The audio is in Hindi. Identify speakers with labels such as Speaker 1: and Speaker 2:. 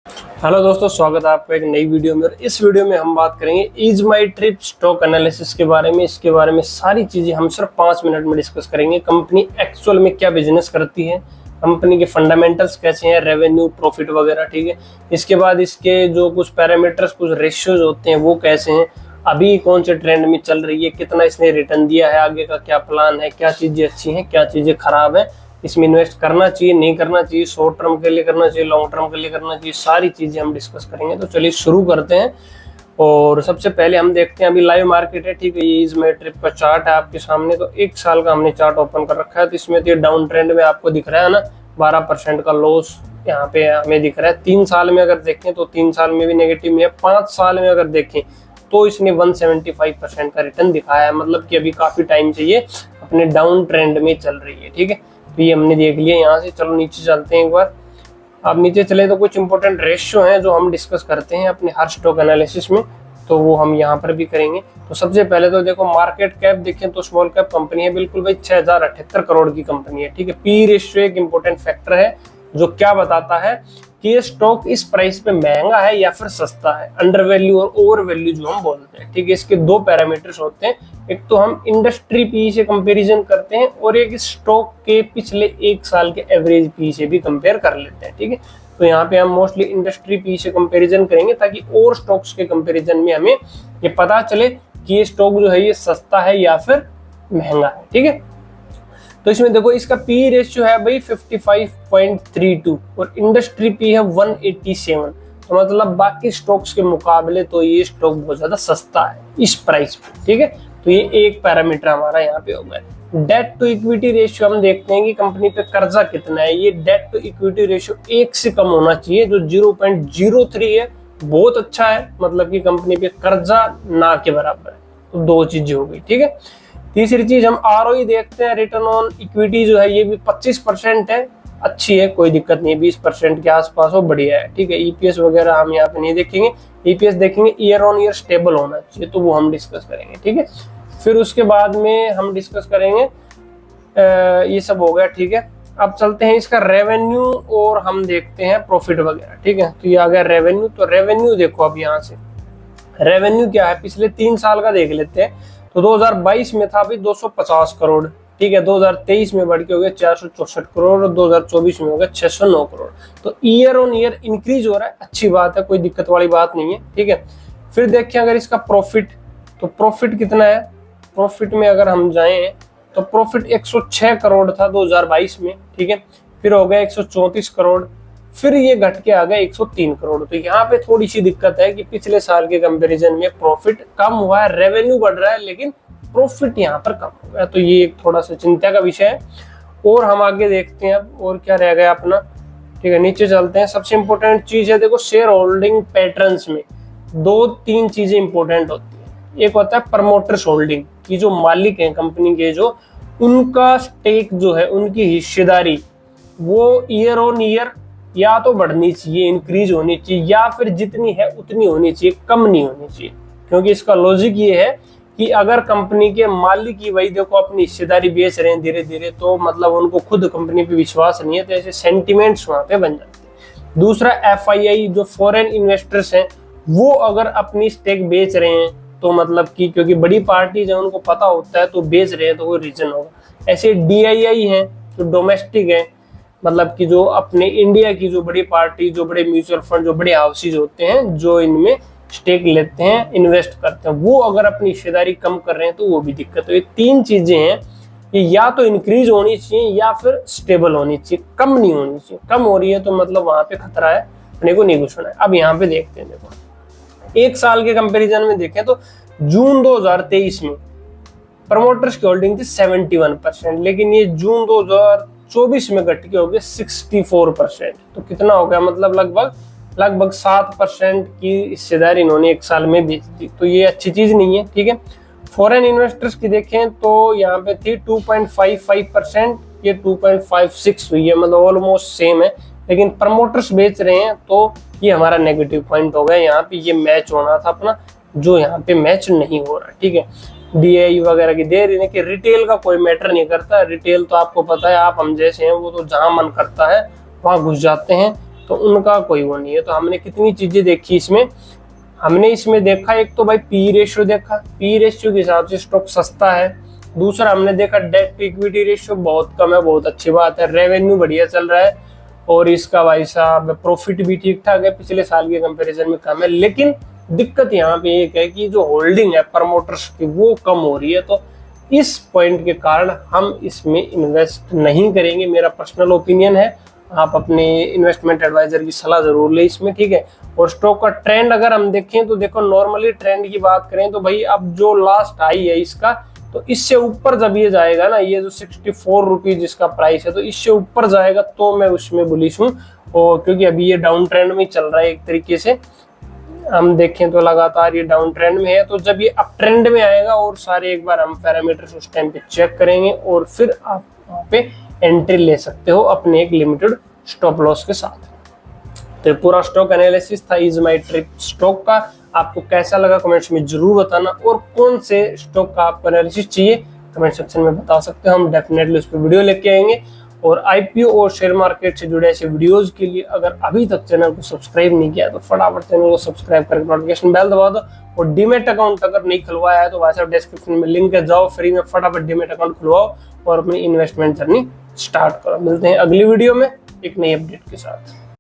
Speaker 1: हेलो दोस्तों, स्वागत है आपका एक नई वीडियो में। और इस वीडियो में हम बात करेंगे is my trip stock analysis के बारे में। इसके बारे में सारी चीजें हम सिर्फ 5 मिनट में डिस्कस करेंगे। कंपनी एक्चुअल में क्या बिजनेस करती है, कंपनी के फंडामेंटल्स कैसे हैं, रेवेन्यू, प्रॉफिट वगैरह, ठीक है। इसके बाद इसके जो कुछ पैरामीटर्स, कुछ रेशियोज होते हैं वो कैसे हैं, अभी कौन से ट्रेंड में चल रही है, कितना इसने रिटर्न दिया है, आगे का क्या प्लान है, क्या चीजें अच्छी हैं, क्या चीजें खराब है, इसमें इन्वेस्ट करना चाहिए, नहीं करना चाहिए, शॉर्ट टर्म के लिए करना चाहिए, लॉन्ग टर्म के लिए करना चाहिए, सारी चीजें हम डिस्कस करेंगे। तो चलिए शुरू करते हैं। और सबसे पहले हम देखते हैं, अभी लाइव मार्केट है, ठीक है। ये इज माई ट्रिप का चार्ट है आपके सामने। तो 1 साल का हमने चार्ट ओपन कर रखा है। तो इसमें तो डाउन ट्रेंड में आपको दिख रहा है ना, 12% का लॉस यहाँ पे हमें दिख रहा है। 3 साल में अगर देखें तो 3 साल में भी नेगेटिव में है। 5 साल में अगर देखें तो इसने 175% का रिटर्न दिखाया है। मतलब कि अभी काफी टाइम से ये अपने डाउन ट्रेंड में चल रही है, ठीक है। तो ये हमने देख लिया यहाँ से। चलो नीचे चलते हैं एक बार। अब नीचे चले तो कुछ इंपॉर्टेंट रेशियो हैं जो हम डिस्कस करते हैं अपने हर स्टॉक एनालिसिस में, तो वो हम यहाँ पर भी करेंगे। तो सबसे पहले तो देखो, मार्केट कैप देखें तो स्मॉल कैप कंपनी है, बिल्कुल भाई 6078 करोड़ की कंपनी है, ठीक है। पी रेशियो एक इंपॉर्टेंट फैक्टर है जो क्या बताता है कि ये स्टॉक इस प्राइस पे महंगा है या फिर सस्ता है, अंडर वैल्यू और ओवर वैल्यू जो हम बोलते हैं, ठीक है। इसके 2 पैरामीटर्स होते हैं, एक तो हम इंडस्ट्री पी से कंपैरिजन करते हैं और एक स्टॉक के पिछले 1 साल के एवरेज पी से भी कंपेयर कर लेते हैं, ठीक है। तो यहाँ पे हम मोस्टली इंडस्ट्री पी से कंपैरिजन करेंगे ताकि और स्टॉक्स के कंपैरिजन में हमें ये पता चले कि ये स्टॉक जो है ये सस्ता है या फिर महंगा है, ठीक है। तो इसमें देखो, इसका पी रेशियो है भाई 55.32 और इंडस्ट्री पी है 187। तो मतलब बाकी स्टॉक्स के मुकाबले तो ये स्टॉक बहुत ज्यादा सस्ता है इस प्राइस पे, ठीक है। तो ये एक पैरामीटर हमारा यहाँ पे हो गया। डेट टू इक्विटी रेशियो हम देखते हैं कि कंपनी पे कर्जा कितना है। ये डेट टू इक्विटी रेशियो 1 से कम होना चाहिए, जो 0.03 है, बहुत अच्छा है। मतलब कि कंपनी पे कर्जा ना के बराबर है। तो 2 चीजें हो गई, ठीक है। तीसरी चीज हम आरओई देखते हैं, रिटर्न ऑन इक्विटी जो है ये भी 25% है, अच्छी है, कोई दिक्कत नहीं है। 20% के आसपास हो, बढ़िया है, ठीक है। ईपीएस वगैरह हम यहाँ पे नहीं देखेंगे, ईपीएस देखेंगे ईयर ऑन ईयर स्टेबल होना चाहिए, तो वो हम डिस्कस करेंगे, ठीक है। फिर उसके बाद में हम डिस्कस करेंगे ये सब हो गया, ठीक है। अब चलते हैं इसका रेवेन्यू और हम देखते हैं प्रॉफिट वगैरह, ठीक है। तो ये आ गया रेवेन्यू। तो रेवेन्यू देखो, अब यहाँ से रेवेन्यू क्या है, पिछले 3 साल का देख लेते हैं। तो 2022 में था अभी 250 करोड़, ठीक है। 2023 में बढ़ के हो गया 464 करोड़ और 2024 में हो गया 609 करोड़। तो ईयर ऑन ईयर इंक्रीज हो रहा है, अच्छी बात है, कोई दिक्कत वाली बात नहीं है, ठीक है। फिर देखिए अगर इसका प्रॉफिट, तो प्रॉफिट कितना है, प्रॉफिट में अगर हम जाएं तो प्रॉफिट 106 करोड़ था 2022 में, ठीक है। फिर हो गया 134 करोड़, फिर ये घट के आ गया 103 करोड़। तो यहाँ पे थोड़ी सी दिक्कत है कि पिछले साल के कंपैरिजन में प्रॉफिट कम हुआ है, रेवेन्यू बढ़ रहा है लेकिन प्रॉफिट यहाँ पर कम हो गया। तो ये एक थोड़ा सा चिंता का विषय है। और हम आगे देखते हैं अब और क्या रह गया अपना, ठीक है। नीचे चलते हैं। सबसे इंपॉर्टेंट चीज है, देखो शेयर होल्डिंग पैटर्न्स में 2-3 चीजें इंपॉर्टेंट होती है। एक होता है प्रमोटर्स होल्डिंग, की जो मालिक हैं कंपनी के, जो उनका स्टेक जो है, उनकी हिस्सेदारी, वो ईयर ऑन ईयर या तो बढ़नी चाहिए, इंक्रीज होनी चाहिए, या फिर जितनी है उतनी होनी चाहिए, कम नहीं होनी चाहिए। क्योंकि इसका लॉजिक ये है कि अगर कंपनी के मालिक ही वही देखो अपनी हिस्सेदारी बेच रहे हैं धीरे धीरे, तो मतलब उनको खुद कंपनी पे विश्वास नहीं है, तो ऐसे सेंटिमेंट्स वहां पे बन जाते हैं। दूसरा, एफआईआई जो फॉरेन इन्वेस्टर्स हैं, वो अगर अपनी स्टेक बेच रहे हैं तो मतलब कि क्योंकि बड़ी पार्टी जो उनको पता होता है तो बेच रहे हैं, तो वो रीजन होगा। ऐसे डीआईआई हैं जो डोमेस्टिक है, मतलब कि जो अपने इंडिया की जो बड़ी पार्टी, जो बड़े म्यूचुअल फंड, जो बड़े हाउसेज होते हैं जो इनमें स्टेक लेते हैं, इन्वेस्ट करते हैं, वो अगर अपनी हिस्सेदारी कम कर रहे हैं तो वो भी दिक्कत है। ये 3 चीजें हैं, ये या तो इंक्रीज होनी चाहिए या फिर स्टेबल होनी चाहिए, कम नहीं होनी चाहिए। कम हो रही है तो मतलब वहां पे खतरा है, अपने को नहीं घुसना है। अब यहाँ पे देखते हैं, देखो 1 साल के कंपेरिजन में देखें तो जून 2023 में प्रमोटर्स की होल्डिंग थी 71%, लेकिन ये जून 2024 में घट के हो गए 64%। तो कितना हो गया, मतलब लगभग 7% की हिस्सेदारी इन्होंने 1 साल में बेच दी। तो ये अच्छी चीज नहीं है, ठीक है। फॉरेन इन्वेस्टर्स की देखें तो यहाँ पे थी 2.55%, ये 2.56 हुई है, मतलब ऑलमोस्ट सेम है। लेकिन प्रमोटर्स बेच रहे हैं तो ये हमारा नेगेटिव पॉइंट हो गया। यहाँ पे ये मैच होना था अपना, जो यहाँ पे मैच नहीं हो रहा, ठीक है। डीआई वगैरह की दे रही है कि रिटेल का कोई मैटर नहीं करता। रिटेल तो आपको पता है, आप हम जैसे हैं, वो तो जहां मन करता है वहां घुस जाते हैं, तो उनका कोई वो नहीं है। तो हमने कितनी चीजें देखी इसमें, हमने इसमें देखा एक तो भाई पी रेशियो देखा, पी रेशियो के हिसाब से स्टॉक सस्ता है। दूसरा हमने देखा डेट टू इक्विटी रेशियो बहुत कम है, बहुत अच्छी बात है। रेवेन्यू बढ़िया चल रहा है और इसका भाई साहब प्रॉफिट भी ठीक ठाक है, पिछले साल के कंपैरिजन में कम है। लेकिन दिक्कत यहाँ पे एक है कि जो होल्डिंग है प्रमोटर्स की वो कम हो रही है। तो इस पॉइंट के कारण हम इसमें इन्वेस्ट नहीं करेंगे, मेरा पर्सनल ओपिनियन है। आप अपने इन्वेस्टमेंट एडवाइजर की सलाह जरूर लें इसमें, ठीक है। और स्टॉक का ट्रेंड अगर हम देखें तो देखो, नॉर्मली ट्रेंड की बात करें तो भाई अब जो लास्ट हाई है इसका, तो इससे ऊपर जब ये जाएगा ना, ये जो 64 रुपीज इसका प्राइस है, तो इससे ऊपर जाएगा तो मैं उसमें बुलिश हूँ। और क्योंकि अभी ये डाउन ट्रेंड में चल रहा है एक तरीके से, हम देखें तो लगातार ये डाउन ट्रेंड में है। तो जब ये अप ट्रेंड में आएगा और सारे एक बार हम पैरामीटर्स उस टाइम पे चेक करेंगे और फिर आप वहाँ पे एंट्री ले सकते हो अपने एक लिमिटेड स्टॉप लॉस के साथ। तो पूरा स्टॉक एनालिसिस था इज माई ट्रिप स्टॉक का। आपको कैसा लगा कमेंट्स में जरूर बताना, और कौन से स्टॉक का आपको एनालिसिस चाहिए कमेंट सेक्शन में बता सकते हो, हम डेफिनेटली उस पर वीडियो लेके आएंगे। और आईपीओ और शेयर मार्केट से जुड़े ऐसे वीडियोस के लिए अगर अभी तक चैनल को सब्सक्राइब नहीं किया तो फटाफट चैनल को सब्सक्राइब करके नोटिफिकेशन बेल दबा दो। और डीमेट अकाउंट अगर नहीं खुलवाया है तो व्हाट्सएप डिस्क्रिप्शन में लिंक है, जाओ फ्री में फटाफट डीमेट अकाउंट खुलवाओ और अपनी इन्वेस्टमेंट जर्नी स्टार्ट करो। मिलते हैं अगली वीडियो में एक नई अपडेट के साथ।